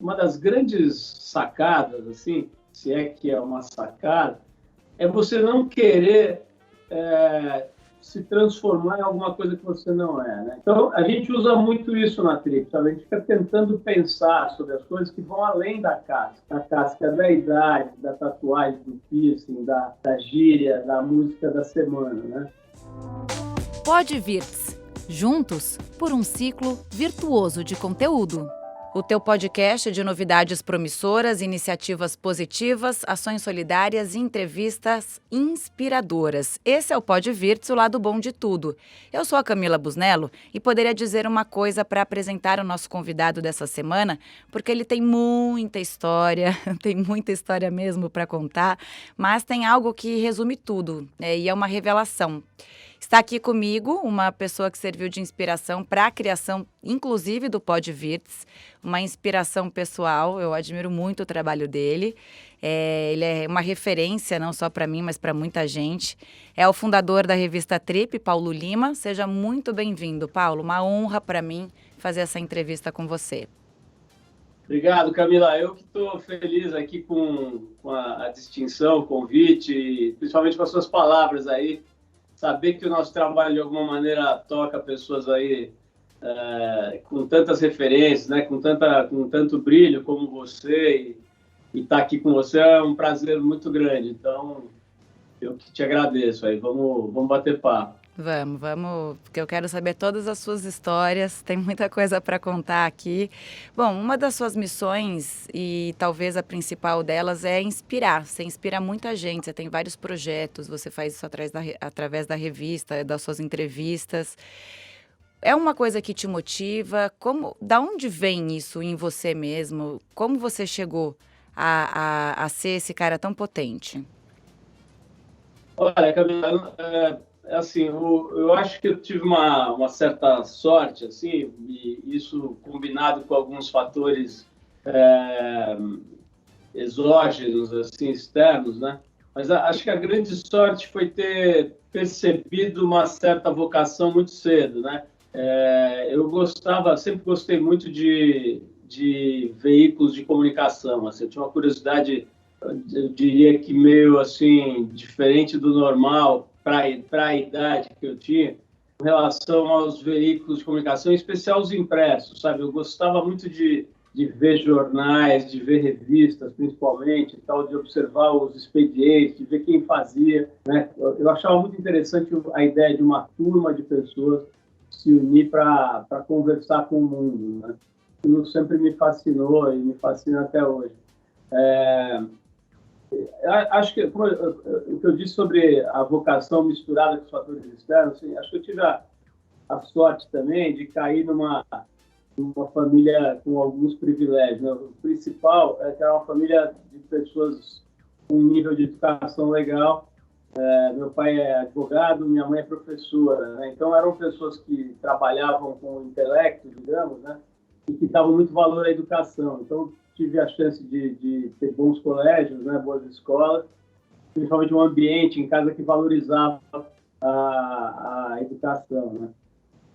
uma das grandes sacadas, assim, se é que é uma sacada, é você não querer se transformar em alguma coisa que você não é, né? Então, a gente usa muito isso na Trip, sabe? A gente fica tentando pensar sobre as coisas que vão além da casca da idade, da tatuagem, do piercing, da gíria, da música da semana, né? PodVirts, juntos por um ciclo virtuoso de conteúdo. O teu podcast de novidades promissoras, iniciativas positivas, ações solidárias e entrevistas inspiradoras. Esse é o PodVirts, o lado bom de tudo. Eu sou a Camila Busnello e poderia dizer uma coisa para apresentar o nosso convidado dessa semana, porque ele tem muita história, tem muita história mesmo para contar, mas tem algo que resume tudo, e é uma revelação. Está aqui comigo uma pessoa que serviu de inspiração para a criação, inclusive, do PodVirts, uma inspiração pessoal. Eu admiro muito o trabalho dele. Ele é uma referência, não só para mim, mas para muita gente. É o fundador da revista Trip, Paulo Lima. Seja muito bem-vindo, Paulo. Uma honra para mim fazer essa entrevista com você. Obrigado, Camila. Eu que estou feliz aqui com a distinção, o convite, principalmente com as suas palavras aí. Saber que o nosso trabalho, de alguma maneira, toca pessoas aí com tantas referências, né? com tanto brilho como você, e estar aqui com você é um prazer muito grande. Então, eu que te agradeço aí. Vamos bater papo. Vamos, porque eu quero saber todas as suas histórias, tem muita coisa para contar aqui. Bom, uma das suas missões, e talvez a principal delas, é inspirar. Você inspira muita gente, você tem vários projetos, você faz isso através da revista, das suas entrevistas. É uma coisa que te motiva? Da onde vem isso em você mesmo? Como você chegou a ser esse cara tão potente? Olha, Camila, assim, eu acho que eu tive uma certa sorte, assim, e isso combinado com alguns fatores exógenos, assim, externos, né? Mas acho que a grande sorte foi ter percebido uma certa vocação muito cedo, né? Eu sempre gostei muito de veículos de comunicação, assim, eu tinha uma curiosidade, eu diria que meio assim, diferente do normal para a idade que eu tinha, em relação aos veículos de comunicação, em especial os impressos, sabe? Eu gostava muito de ver jornais, de ver revistas, principalmente, e tal, de observar os expedientes, de ver quem fazia, né? Eu achava muito interessante a ideia de uma turma de pessoas se unir para conversar com o mundo, né? Aquilo sempre me fascinou e me fascina até hoje. Acho que o que eu disse sobre a vocação misturada com os fatores externos, assim, acho que eu tive a sorte também de cair numa família com alguns privilégios, né? O principal é que era uma família de pessoas com um nível de educação legal. Meu pai é advogado, minha mãe é professora, né? Então eram pessoas que trabalhavam com o intelecto, digamos, né? E que davam muito valor à educação. Então tive a chance de ter bons colégios, né? Boas escolas, principalmente um ambiente em casa que valorizava a educação, né?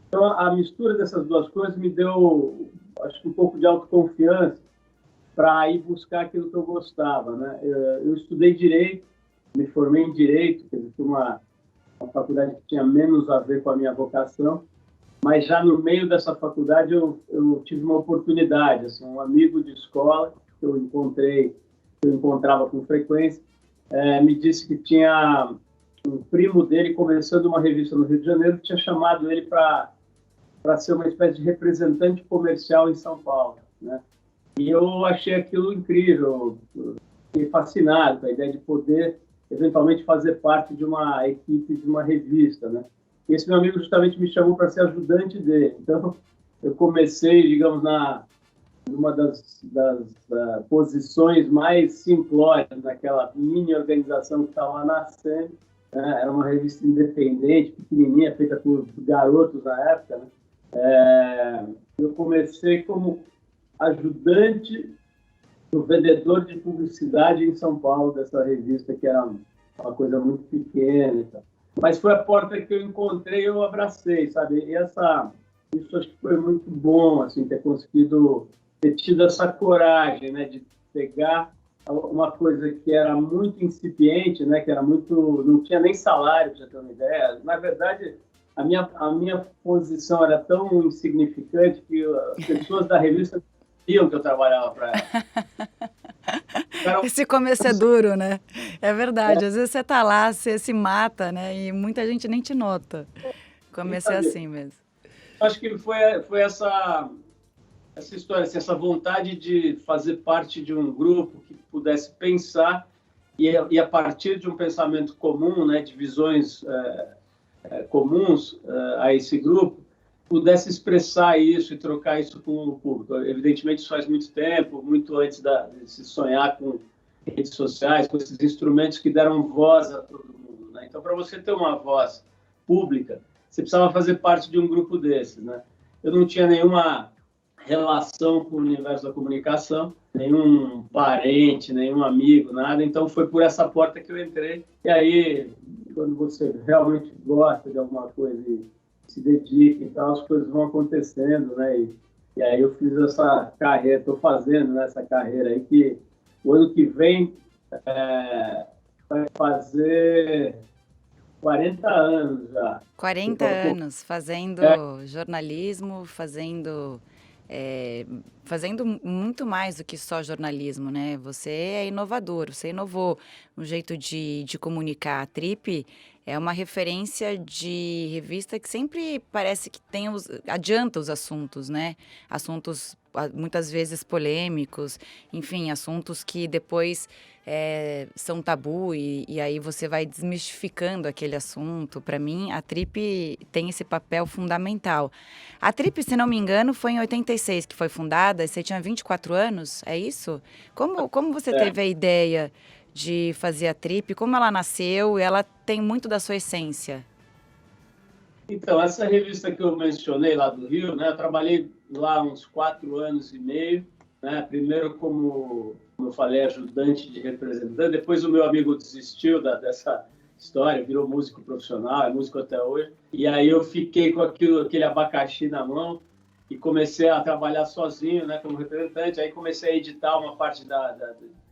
Então, a mistura dessas duas coisas me deu, acho que um pouco de autoconfiança para ir buscar aquilo que eu gostava, né? Eu estudei Direito, me formei em Direito, quer dizer, uma faculdade que tinha menos a ver com a minha vocação, mas já no meio dessa faculdade eu tive uma oportunidade, assim, um amigo de escola que eu encontrava com frequência, me disse que tinha um primo dele começando uma revista no Rio de Janeiro que tinha chamado ele para ser uma espécie de representante comercial em São Paulo, né? E eu achei aquilo incrível, fiquei fascinado com a ideia de poder, eventualmente, fazer parte de uma equipe de uma revista, né? E esse meu amigo justamente me chamou para ser ajudante dele. Então, eu comecei, digamos, numa das posições mais simplórias daquela mini organização que estava nascendo, né? Era uma revista independente, pequenininha, feita por garotos na época, né? Eu comecei como ajudante do vendedor de publicidade em São Paulo, dessa revista, que era uma coisa muito pequena e tal. Mas foi a porta que eu encontrei e eu abracei, sabe? Isso acho que foi muito bom, assim, ter conseguido ter tido essa coragem, né, de pegar uma coisa que era muito incipiente, né, que era muito, não tinha nem salário, para você ter uma ideia. Na verdade, a minha posição era tão insignificante que as pessoas da revista diziam que eu trabalhava para ela. Esse começo é duro, né? É verdade. Às vezes você tá lá, você se mata, né? E muita gente nem te nota. Comecei assim mesmo. Acho que foi essa história, assim, essa vontade de fazer parte de um grupo que pudesse pensar e a partir de um pensamento comum, né, de visões comuns a esse grupo, pudesse expressar isso e trocar isso com o público. Evidentemente, isso faz muito tempo, muito antes de se sonhar com redes sociais, com esses instrumentos que deram voz a todo mundo, né? Então, para você ter uma voz pública, você precisava fazer parte de um grupo desses, né? Eu não tinha nenhuma relação com o universo da comunicação, nenhum parente, nenhum amigo, nada. Então, foi por essa porta que eu entrei. E aí, quando você realmente gosta de alguma coisa e se dedica e tal, as coisas vão acontecendo, né? E aí eu fiz essa carreira, estou fazendo, né, essa carreira aí, que o ano que vem vai fazer 40 anos já. 40 anos fazendo jornalismo, fazendo muito mais do que só jornalismo, né? Você é inovador, você inovou um jeito de comunicar. A Trip é uma referência de revista que sempre parece que adianta os assuntos, né? Assuntos muitas vezes polêmicos, enfim, assuntos que depois são tabu e aí você vai desmistificando aquele assunto. Para mim, a Trip tem esse papel fundamental. A Trip, se não me engano, foi em 86 que foi fundada, você tinha 24 anos, é isso? Como você teve a ideia de fazer a Trip? Como ela nasceu? E ela tem muito da sua essência. Então, essa revista que eu mencionei lá do Rio, né, eu trabalhei lá uns 4 anos e meio, né, primeiro como eu falei, ajudante de representante, depois o meu amigo desistiu dessa história, virou músico profissional, é músico até hoje, e aí eu fiquei com aquele abacaxi na mão e comecei a trabalhar sozinho, né, como representante, aí comecei a editar uma parte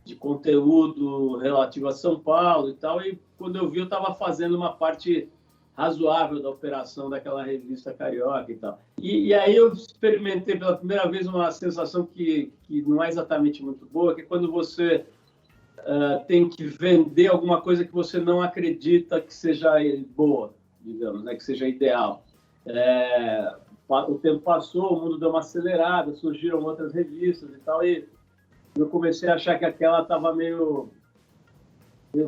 de conteúdo relativo a São Paulo e tal, e quando eu vi eu estava fazendo uma parte razoável da operação daquela revista carioca e tal. E aí eu experimentei pela primeira vez uma sensação que não é exatamente muito boa, que é quando você tem que vender alguma coisa que você não acredita que seja boa, digamos, né, que seja ideal. O tempo passou, o mundo deu uma acelerada, surgiram outras revistas e tal, e eu comecei a achar que aquela estava meio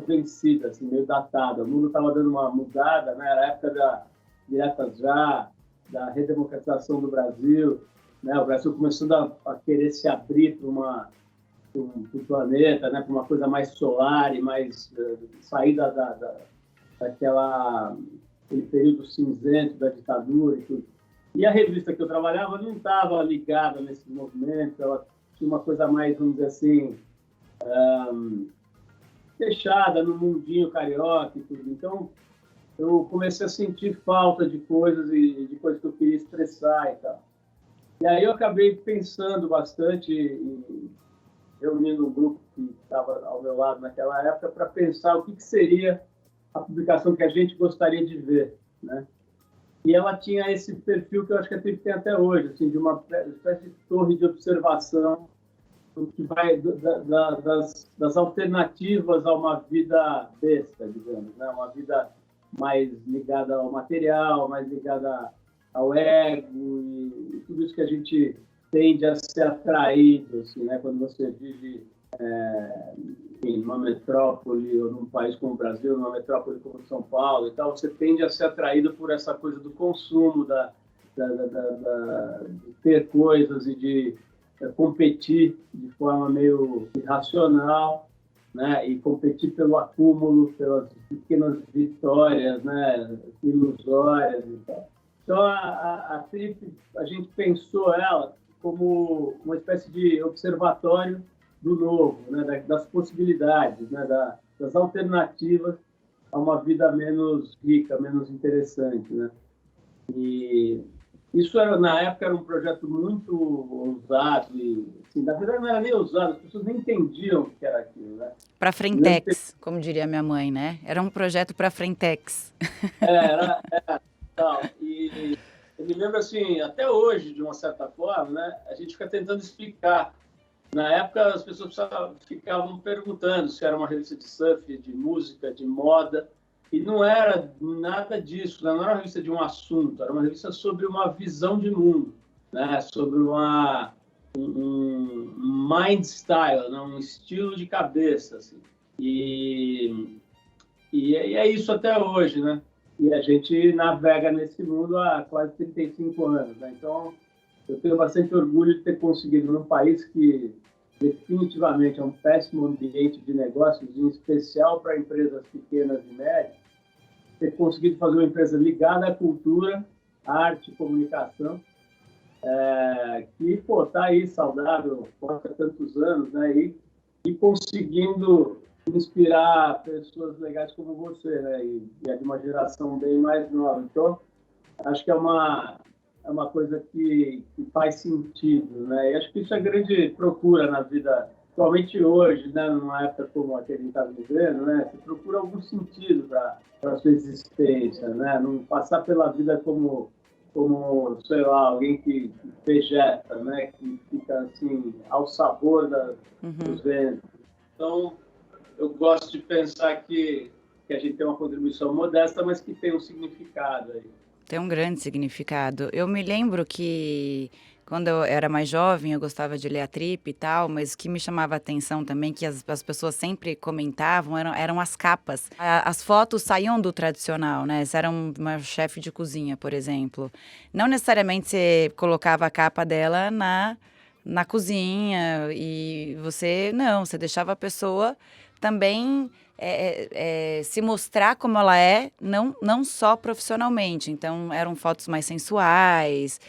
vencida, assim, meio datada. O mundo estava dando uma mudada, né? Era a época da Diretas Já, da redemocratização do Brasil, né? O Brasil começando a querer se abrir para o planeta, né? Para uma coisa mais solar e mais sair daquele período cinzento da ditadura e tudo. E a revista que eu trabalhava não estava ligada nesse movimento, ela tinha uma coisa mais, vamos dizer assim, fechada no mundinho carioca e tudo. Então, eu comecei a sentir falta de coisas e de coisas que eu queria expressar e tal. E aí eu acabei pensando bastante e reunindo um grupo que estava ao meu lado naquela época para pensar o que seria a publicação que a gente gostaria de ver, né? E ela tinha esse perfil que eu acho que a Trip tem até hoje, assim, de uma espécie de torre de observação que vai das alternativas a uma vida besta, digamos, né? Uma vida mais ligada ao material, mais ligada ao ego e tudo isso que a gente tende a ser atraído, assim, né? Quando você vive em uma metrópole ou num país como o Brasil, numa metrópole como São Paulo e tal, você tende a ser atraído por essa coisa do consumo, de ter coisas e de competir de forma meio irracional, né? E competir pelo acúmulo, pelas pequenas vitórias, né? Ilusórias e tal. Então, a Trip, a gente pensou ela como uma espécie de observatório do novo, né? Das possibilidades, né? Das alternativas a uma vida menos rica, menos interessante, né? E Isso na época era um projeto muito ousado e, assim, na verdade não era nem ousado, as pessoas nem entendiam o que era aquilo, né? Para Frentex, como diria minha mãe, né? Era um projeto para Frentex. Era tal. E eu me lembro assim, até hoje, de uma certa forma, né? A gente fica tentando explicar. Na época, as pessoas ficavam perguntando se era uma revista de surf, de música, de moda, e não era nada disso, né? Não era uma revista de um assunto, era uma revista sobre uma visão de mundo, né? Sobre um mind style, né? Um estilo de cabeça, assim. E é isso até hoje, né? E a gente navega nesse mundo há quase 35 anos, né? Então, eu tenho bastante orgulho de ter conseguido, num país que definitivamente é um péssimo ambiente de negócios, em especial para empresas pequenas e médias, ter conseguido fazer uma empresa ligada à cultura, arte, comunicação, que está aí saudável há tantos anos, né? E conseguindo inspirar pessoas legais como você, né? E é de uma geração bem mais nova. Então, acho que é uma coisa que faz sentido, né? E acho que isso é grande procura na vida, atualmente hoje, né? Numa época como a que a gente está vivendo, né? Você procura algum sentido para a sua existência, né? Não passar pela vida como sei lá, alguém que vegeta, né? Que fica assim ao sabor dos ventos. Então, eu gosto de pensar que a gente tem uma contribuição modesta, mas que tem um significado aí. Tem um grande significado. Eu me lembro que quando eu era mais jovem, eu gostava de ler a Trip e tal, mas o que me chamava a atenção também, que as pessoas sempre comentavam, eram as capas. As fotos saíam do tradicional, né? Você era uma chefe de cozinha, por exemplo. Não necessariamente você colocava a capa dela na cozinha e você deixava a pessoa também se mostrar como ela é, não só profissionalmente. Então, eram fotos mais sensuais.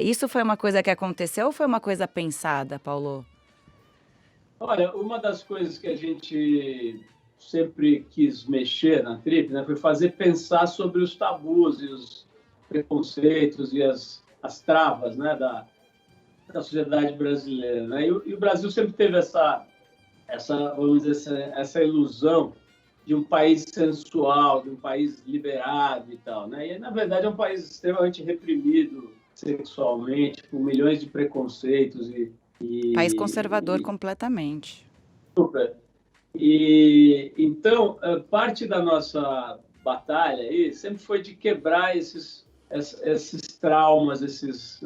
Isso foi uma coisa que aconteceu ou foi uma coisa pensada, Paulo? Olha, uma das coisas que a gente sempre quis mexer na Trip, né, foi fazer pensar sobre os tabus e os preconceitos e as travas, né, da sociedade brasileira, né? E o Brasil sempre teve vamos dizer, essa ilusão de um país sensual, de um país liberado e tal, né? E, na verdade, é um país extremamente reprimido sexualmente, com milhões de preconceitos País conservador completamente. Super. E, então, parte da nossa batalha aí sempre foi de quebrar esses traumas, esses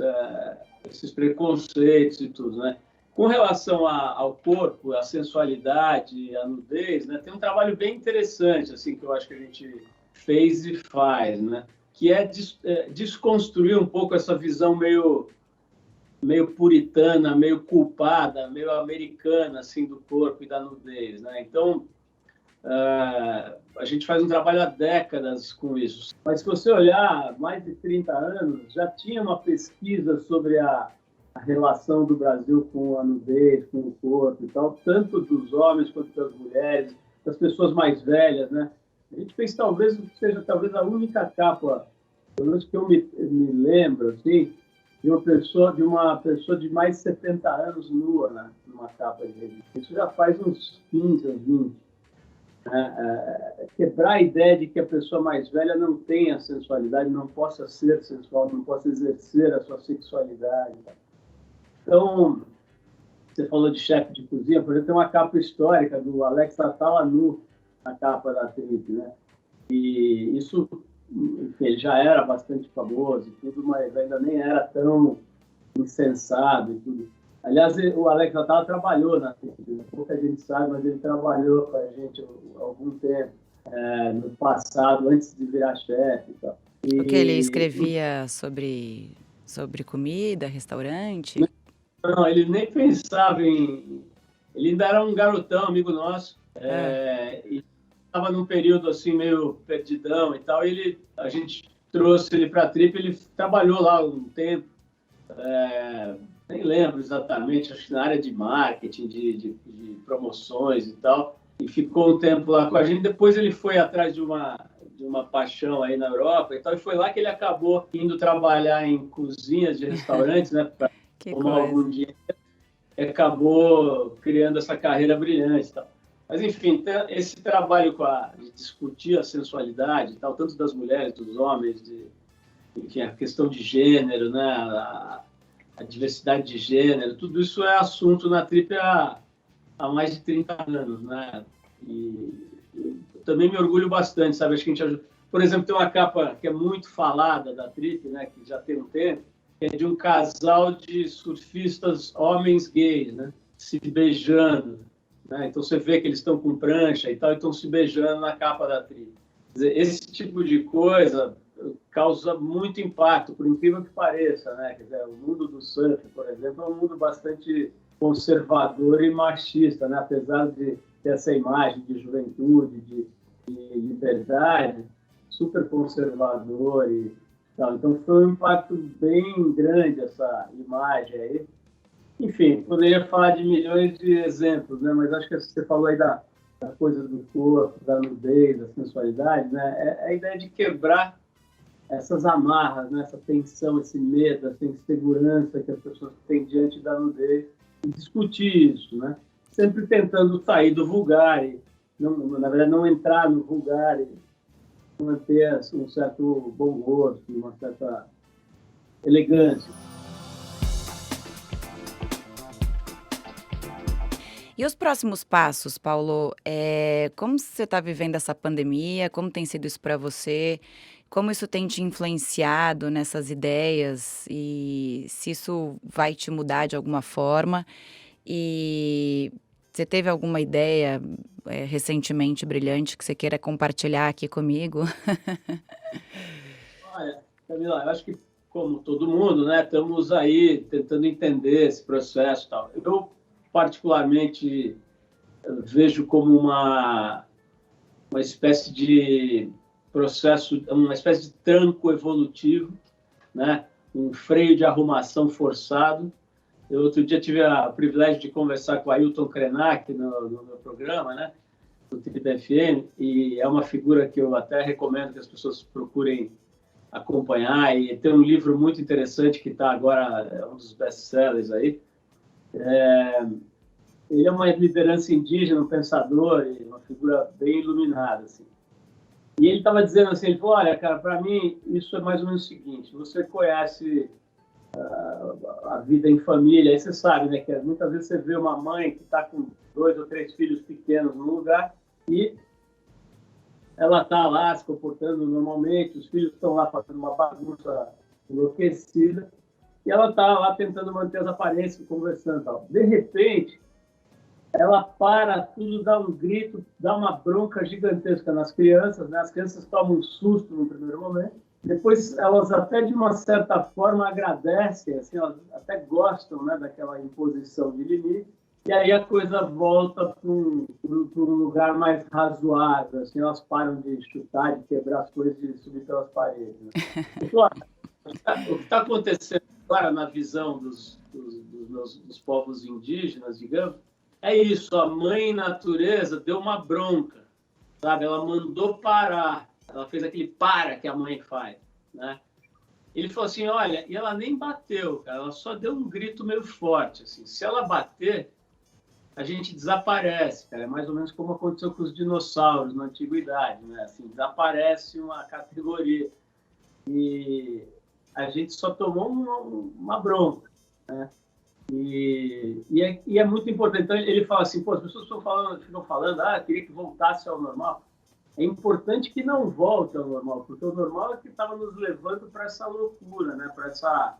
preconceitos e tudo, né? Com relação ao corpo, à sensualidade, à nudez, né, tem um trabalho bem interessante assim que eu acho que a gente fez e faz, né, que é desconstruir um pouco essa visão meio puritana, meio culpada, meio americana assim do corpo e da nudez, né? Então, a gente faz um trabalho há décadas com isso. Mas se você olhar, mais de 30 anos, já tinha uma pesquisa sobre a relação do Brasil com a nudez, com o corpo e tal, tanto dos homens quanto das mulheres, das pessoas mais velhas, né? A gente fez seja a única capa, pelo menos que eu me lembro, assim, de uma pessoa de mais de 70 anos nua, né? Numa capa de revista. Isso já faz uns 15 ou 20. Quebrar a ideia de que a pessoa mais velha não tenha sensualidade, não possa ser sensual, não possa exercer a sua sexualidade. Então, você falou de chefe de cozinha, por exemplo, tem uma capa histórica do Alex Atala nu na capa da Trip, né? E isso, enfim, ele já era bastante famoso e tudo, mas ainda nem era tão insensado e tudo. Aliás, o Alex Atala trabalhou na Trip, pouca gente sabe, mas ele trabalhou com a gente há algum tempo, no passado, antes de virar chefe e tal. Porque ele escrevia sobre comida, restaurante? Não, ele nem pensava em... Ele ainda era um garotão, amigo nosso, e estava num período assim meio perdidão e tal, e a gente trouxe ele para a Trip, ele trabalhou lá um tempo, nem lembro exatamente, acho que na área de marketing, de promoções e tal, e ficou um tempo lá com a gente. Depois ele foi atrás de de uma paixão aí na Europa e tal, e foi lá que ele acabou indo trabalhar em cozinhas de restaurantes, né, para tomar algum dinheiro, e acabou criando essa carreira brilhante e tal. Mas, enfim, esse trabalho de discutir a sensualidade e tal, tanto das mulheres, dos homens, enfim, a questão de gênero, né, a diversidade de gênero, tudo isso é assunto na Trip há mais de 30 anos, né? E eu também me orgulho bastante, sabe? Acho que a gente ajuda. Por exemplo, tem uma capa que é muito falada da Trip, né, que já tem um tempo, que é de um casal de surfistas homens gays, né, se beijando, né? Então você vê que eles estão com prancha e tal, e estão se beijando na capa da Trip. Quer dizer, esse tipo de coisa causa muito impacto, por incrível que pareça, né? Quer dizer, o mundo do surf, por exemplo, é um mundo bastante conservador e machista, né? Apesar de ter essa imagem de juventude, de liberdade, super conservador e tal. Então foi um impacto bem grande essa imagem aí. Enfim, poderia falar de milhões de exemplos, né? Mas acho que você falou aí da coisa do corpo, da nudez, da sensualidade, né? É a ideia de quebrar essas amarras, né? Essa tensão, esse medo, essa insegurança que as pessoas têm diante da nudez e discutir isso, né? Sempre tentando sair do vulgar e, na verdade, não entrar no vulgar e manter um certo bom gosto, uma certa elegância. E os próximos passos, Paulo? Como você está vivendo essa pandemia? Como tem sido isso para você? Como isso tem te influenciado nessas ideias? E se isso vai te mudar de alguma forma? E você teve alguma ideia recentemente brilhante que você queira compartilhar aqui comigo? Olha, Camila, eu acho que, como todo mundo, né, estamos aí tentando entender esse processo e tal. Eu, particularmente, vejo como uma espécie de processo, uma espécie de tranco evolutivo, né, um freio de arrumação forçado. Eu, outro dia, tive o privilégio de conversar com o Ailton Krenak no meu programa, né, do Trip FM, e é uma figura que eu até recomendo que as pessoas procurem acompanhar, e tem um livro muito interessante que está agora, é um dos best-sellers aí. Ele é uma liderança indígena, um pensador, e uma figura bem iluminada, assim. E ele estava dizendo assim, ele falou, olha, cara, para mim isso é mais ou menos o seguinte, você conhece a vida em família, aí você sabe, né, que muitas vezes você vê uma mãe que está com 2 ou 3 filhos pequenos no lugar e ela está lá se comportando normalmente, os filhos estão lá fazendo uma bagunça enlouquecida e ela está lá tentando manter as aparências, conversando e tal. De repente, ela para tudo, dá um grito, dá uma bronca gigantesca nas crianças, né? As crianças tomam um susto no primeiro momento, depois elas até de uma certa forma agradecem, assim, elas até gostam, né, daquela imposição de limite, e aí a coisa volta para um lugar mais razoável, assim, elas param de chutar, de quebrar as coisas e subir pelas paredes. Né? O que está acontecendo agora na visão dos povos indígenas, digamos, é isso, a mãe natureza deu uma bronca, sabe? Ela mandou parar, ela fez aquele para que a mãe faz, né? Ele falou assim, olha, e ela nem bateu, cara, ela só deu um grito meio forte, assim. Se ela bater, a gente desaparece, cara. É mais ou menos como aconteceu com os dinossauros na antiguidade, né? Assim, desaparece uma categoria. E a gente só tomou uma bronca, né? E é muito importante. Então, ele fala assim, pô, as pessoas ficam falando, queria que voltasse ao normal. É importante que não volte ao normal, porque o normal é que estava nos levando para essa loucura, né? Para essa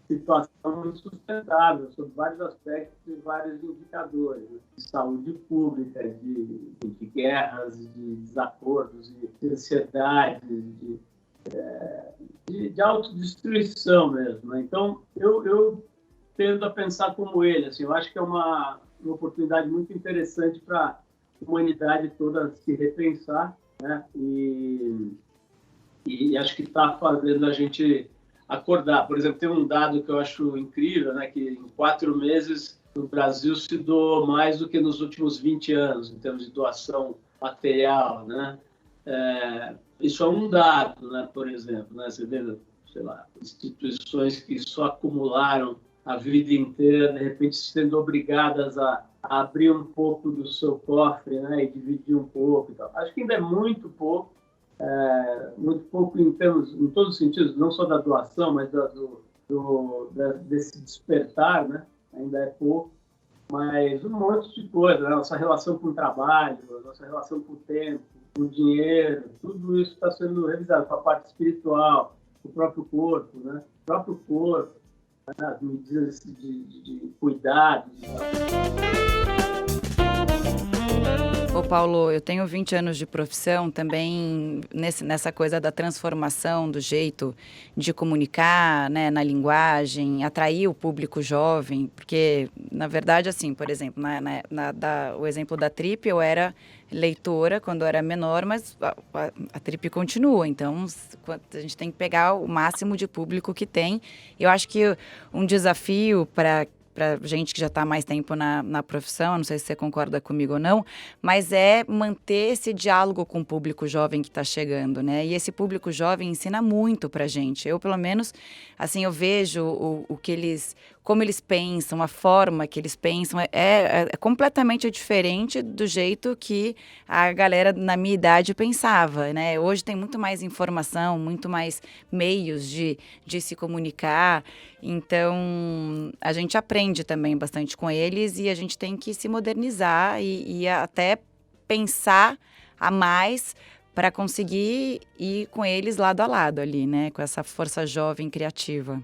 situação insustentável, sob vários aspectos e vários indicadores, né? De saúde pública, de guerras, de desacordos, de ansiedade, de autodestruição mesmo, né? Então, eu tendo a pensar como ele, assim, eu acho que é uma oportunidade muito interessante para a humanidade toda se repensar, né? E acho que está fazendo a gente acordar. Por exemplo, tem um dado que eu acho incrível, né? Que em 4 meses no Brasil se doou mais do que nos últimos 20 anos, em termos de doação material, né? isso é um dado, né? Por exemplo, né? Você vê, sei lá, instituições que só acumularam a vida inteira, de repente sendo obrigadas a abrir um pouco do seu cofre, né? E dividir um pouco e tal. Acho que ainda é muito pouco em termos, em todos os sentidos, não só da doação, mas desse despertar, né? Ainda é pouco, mas um monte de coisa, né? Nossa relação com o trabalho, nossa relação com o tempo, com o dinheiro, tudo isso está sendo revisado, com a parte espiritual, o próprio corpo, né? O próprio corpo, né? As medidas de cuidados. Ô Paulo, eu tenho 20 anos de profissão também nessa coisa da transformação do jeito de comunicar, né, na linguagem, atrair o público jovem, porque, na verdade, assim, por exemplo, o exemplo da Trip, eu era leitora quando eu era menor, mas a Trip continua, então a gente tem que pegar o máximo de público que tem. Eu acho que um desafio para gente que já está há mais tempo na profissão, não sei se você concorda comigo ou não, mas é manter esse diálogo com o público jovem que está chegando, né? E esse público jovem ensina muito para a gente. Eu, pelo menos, assim, eu vejo como eles pensam, a forma que eles pensam, é completamente diferente do jeito que a galera na minha idade pensava, né? Hoje tem muito mais informação, muito mais meios de se comunicar, então a gente aprende também bastante com eles e a gente tem que se modernizar e até pensar a mais para conseguir ir com eles lado a lado ali, né? Com essa força jovem criativa.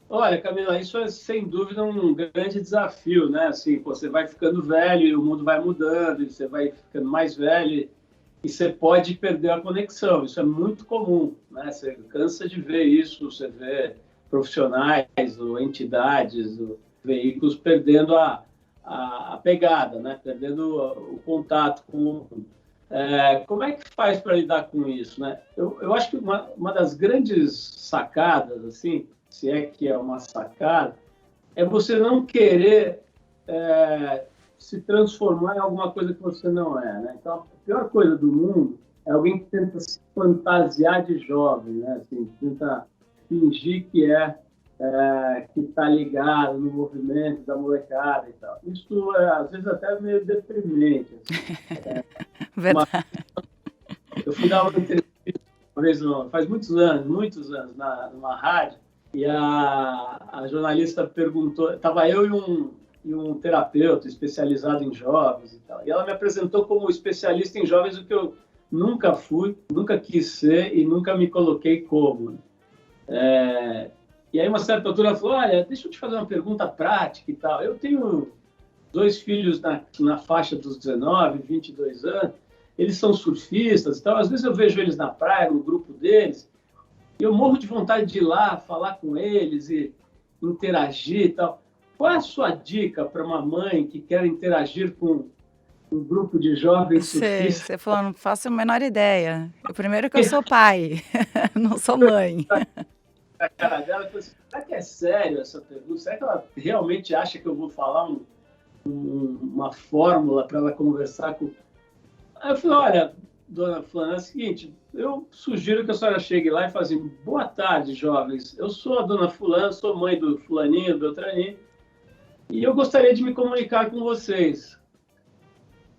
Olha, Camila, isso é sem dúvida um grande desafio, né? Assim, você vai ficando velho e o mundo vai mudando, e você vai ficando mais velho e você pode perder a conexão. Isso é muito comum, né? Você cansa de ver isso, você vê profissionais ou entidades, ou veículos perdendo a pegada, né? Perdendo o contato com o mundo. Como é que faz para lidar com isso, né? Eu acho que uma das grandes sacadas, assim, se é que é uma sacada, é você não querer se transformar em alguma coisa que você não é, né? Então, a pior coisa do mundo é alguém que tenta se fantasiar de jovem, né? Assim, tenta fingir que está ligado no movimento da molecada e tal. Isso às vezes até meio deprimente. Assim. Verdade. Eu fui dar uma entrevista uma vez, faz muitos anos, numa rádio, e a jornalista perguntou, estava eu e um terapeuta especializado em jovens e tal, e ela me apresentou como especialista em jovens, o que eu nunca fui, nunca quis ser e nunca me coloquei como. E aí, uma certa altura, ela falou, olha, deixa eu te fazer uma pergunta prática e tal. Eu tenho 2 filhos na faixa dos 19, 22 anos, eles são surfistas e tal, às vezes eu vejo eles na praia, no grupo deles, e eu morro de vontade de ir lá, falar com eles e interagir e tal. Qual é a sua dica para uma mãe que quer interagir com um grupo de jovens surfistas? Você falou, não faço a menor ideia. Primeiro que eu sou pai, não sou mãe. A cara dela, eu falei assim, será que é sério essa pergunta? Será que ela realmente acha que eu vou falar uma fórmula para ela conversar com... Aí eu falei, olha, dona Fulana, é o seguinte, eu sugiro que a senhora chegue lá e fale assim, boa tarde, jovens, eu sou a dona Fulana, sou mãe do fulaninho, do Beltraninho, e eu gostaria de me comunicar com vocês.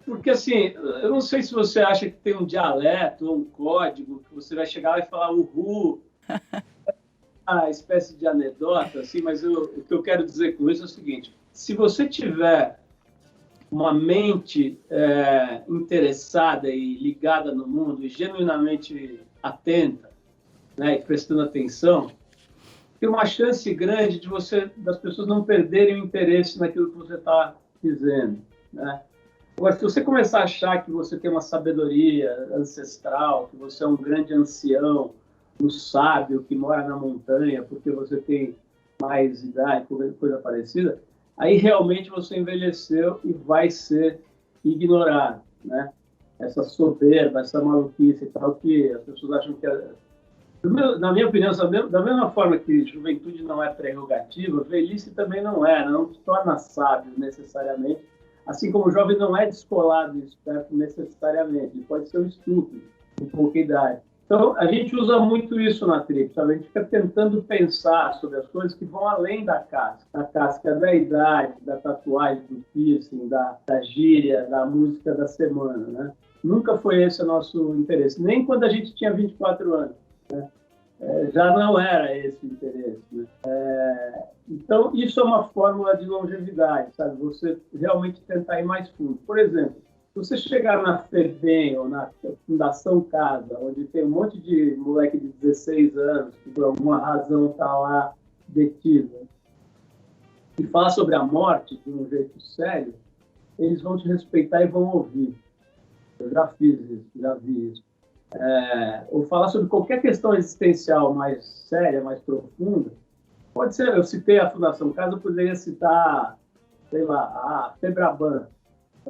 Porque, assim, eu não sei se você acha que tem um dialeto ou um código, que você vai chegar lá e falar uhul, uma espécie de anedota, assim, mas o que eu quero dizer com isso é o seguinte, se você tiver uma mente interessada e ligada no mundo e genuinamente atenta, né, e prestando atenção, tem uma chance grande das pessoas não perderem o interesse naquilo que você está dizendo, né? Agora, se você começar a achar que você tem uma sabedoria ancestral, que você é um grande ancião, um sábio que mora na montanha porque você tem mais idade, coisa parecida, aí realmente você envelheceu e vai ser ignorado, né? Essa soberba, essa maluquice e tal, que as pessoas acham que na minha opinião, da mesma forma que juventude não é prerrogativa, velhice também não te torna sábio necessariamente, assim como o jovem não é descolado e esperto necessariamente, ele pode ser um estúpido, com pouca idade. Então, a gente usa muito isso na trip, sabe? A gente fica tentando pensar sobre as coisas que vão além da casca da idade, da tatuagem, do piercing, da gíria, da música da semana, né? Nunca foi esse o nosso interesse, nem quando a gente tinha 24 anos, né? Já não era esse o interesse, né? Então, isso é uma fórmula de longevidade, sabe? Você realmente tentar ir mais fundo. Por exemplo, se você chegar na FEBEM ou na Fundação Casa, onde tem um monte de moleque de 16 anos que por alguma razão está lá detido, e falar sobre a morte de um jeito sério, eles vão te respeitar e vão ouvir. Eu já fiz isso, já vi isso. Ou falar sobre qualquer questão existencial mais séria, mais profunda. Pode ser, eu citei a Fundação Casa, eu poderia citar, sei lá, a Febraban,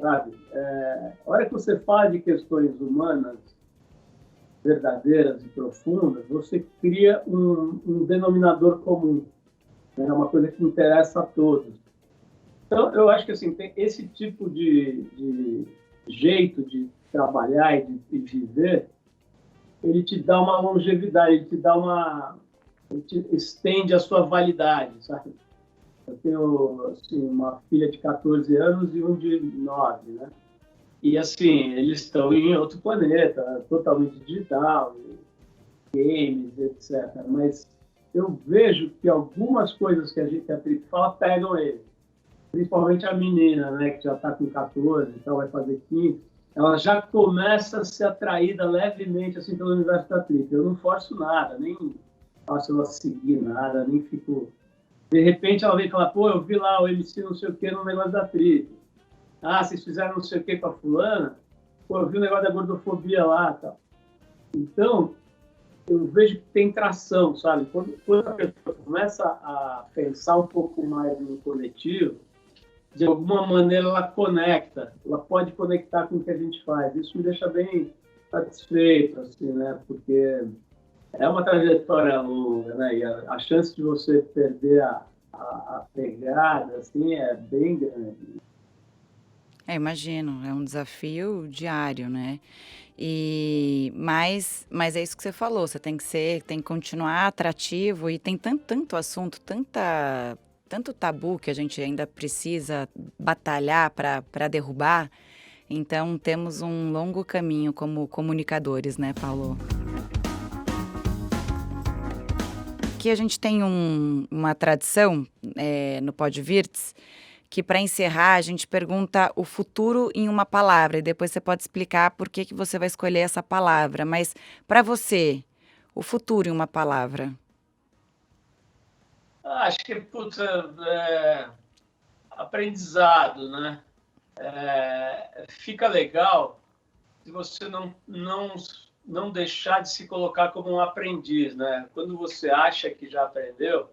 sabe? A hora que você fala de questões humanas verdadeiras e profundas, você cria um denominador comum, né? Uma coisa que interessa a todos. Então, eu acho que assim, tem esse tipo de jeito de trabalhar e de viver, ele te dá uma longevidade, ele te estende a sua validade, sabe? Eu tenho assim, uma filha de 14 anos e um de 9, né? E assim, eles estão em outro planeta, totalmente digital, games, etc. Mas eu vejo que algumas coisas que a Trip fala pegam eles. Principalmente a menina, né, que já está com 14, então vai fazer 15. Ela já começa a ser atraída levemente assim, pelo universo da Trip. Eu não forço nada, nem faço ela seguir nada, nem fico... De repente ela vem e fala, pô, eu vi lá o MC não sei o que no negócio da Trip. Ah, vocês fizeram não sei o que com a fulana? Pô, eu vi o negócio da gordofobia lá, tal. Então, eu vejo que tem tração, sabe? Quando a pessoa começa a pensar um pouco mais no coletivo, de alguma maneira ela conecta, ela pode conectar com o que a gente faz. Isso me deixa bem satisfeito, assim, né? Porque é uma trajetória longa, né? E a chance de você perder a pegada, assim, é bem grande. Imagino, é um desafio diário, né? Mas é isso que você falou, você tem que continuar atrativo e tem tanto assunto, tanto tabu que a gente ainda precisa batalhar para derrubar. Então temos um longo caminho como comunicadores, né, Paulo? Aqui a gente tem uma tradição no Podvirts, que para encerrar a gente pergunta o futuro em uma palavra e depois você pode explicar por que você vai escolher essa palavra. Mas para você, o futuro em uma palavra? Acho que, aprendizado, né? Fica legal se você não deixar de se colocar como um aprendiz, né? Quando você acha que já aprendeu,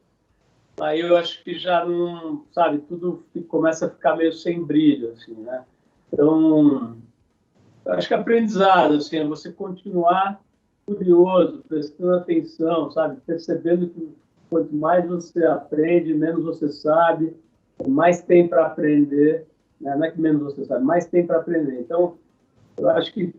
aí eu acho que já não, sabe, tudo começa a ficar meio sem brilho, assim, né? Então, eu acho que aprendizado, assim, é você continuar curioso, prestando atenção, sabe? Percebendo que quanto mais você aprende, menos você sabe, mais tem para aprender, né? Não é que menos você sabe, mais tem para aprender. Então, eu acho que,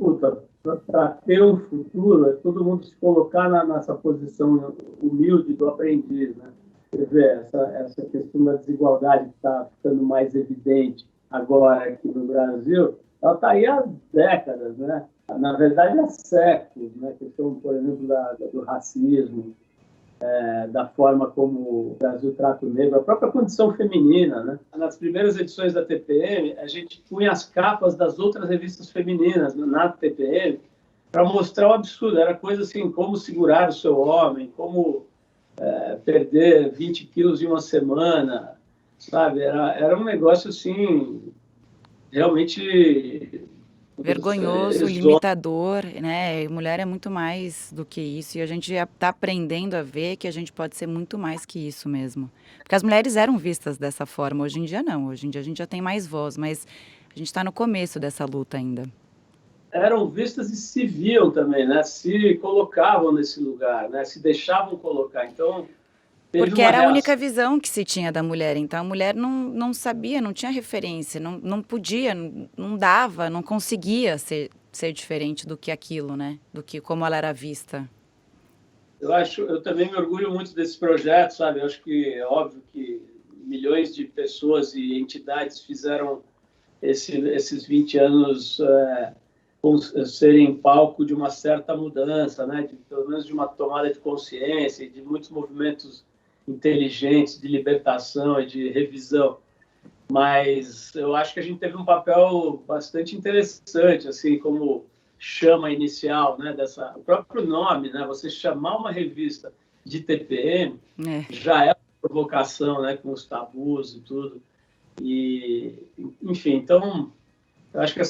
para ter um futuro, é todo mundo se colocar nessa posição humilde do aprendiz, né? Quer ver, essa questão da desigualdade que está ficando mais evidente agora aqui no Brasil, ela está aí há décadas, né? Na verdade, há séculos, né? A questão, por exemplo, do racismo, da forma como o Brasil trata o negro, a própria condição feminina, né? Nas primeiras edições da TPM, a gente punha as capas das outras revistas femininas na TPM para mostrar o absurdo. Era coisa assim, como segurar o seu homem, como perder 20 quilos em uma semana, sabe? Era um negócio assim, realmente vergonhoso, limitador, né? E mulher é muito mais do que isso e a gente já está aprendendo a ver que a gente pode ser muito mais que isso mesmo. Porque as mulheres eram vistas dessa forma, hoje em dia não. Hoje em dia a gente já tem mais voz, mas a gente está no começo dessa luta ainda. Eram vistas e se viam também, né? Se colocavam nesse lugar, né? Se deixavam colocar. Então, porque era a única visão que se tinha da mulher. Então, a mulher não sabia, não tinha referência, não podia, não dava, não conseguia ser ser diferente do que aquilo, né? Do que como ela era vista. Eu também me orgulho muito desse projeto, sabe? Eu acho que é óbvio que milhões de pessoas e entidades fizeram esses 20 anos serem palco de uma certa mudança, né? Pelo menos de uma tomada de consciência e de muitos movimentos inteligentes de libertação e de revisão. Mas eu acho que a gente teve um papel bastante interessante, assim, como chama inicial, né? O próprio nome, né? Você chamar uma revista de TPM já é uma provocação, né? Com os tabus e tudo. E, enfim, então, eu acho que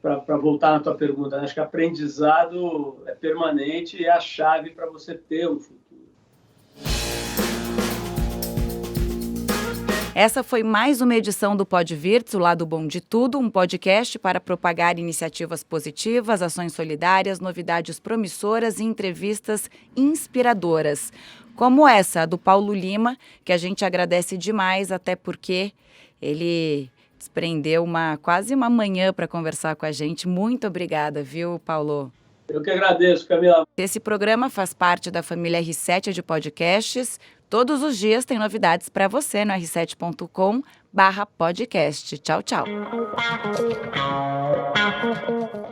para voltar na tua pergunta, né? Acho que aprendizado é permanente e é a chave para você ter um futuro. Essa foi mais uma edição do PodVirtus, o Lado Bom de Tudo, um podcast para propagar iniciativas positivas, ações solidárias, novidades promissoras e entrevistas inspiradoras. Como essa, a do Paulo Lima, que a gente agradece demais, até porque ele desprendeu quase uma manhã para conversar com a gente. Muito obrigada, viu, Paulo? Eu que agradeço, Camila. Esse programa faz parte da família R7 de podcasts. Todos os dias tem novidades para você no r7.com/podcast. Tchau, tchau.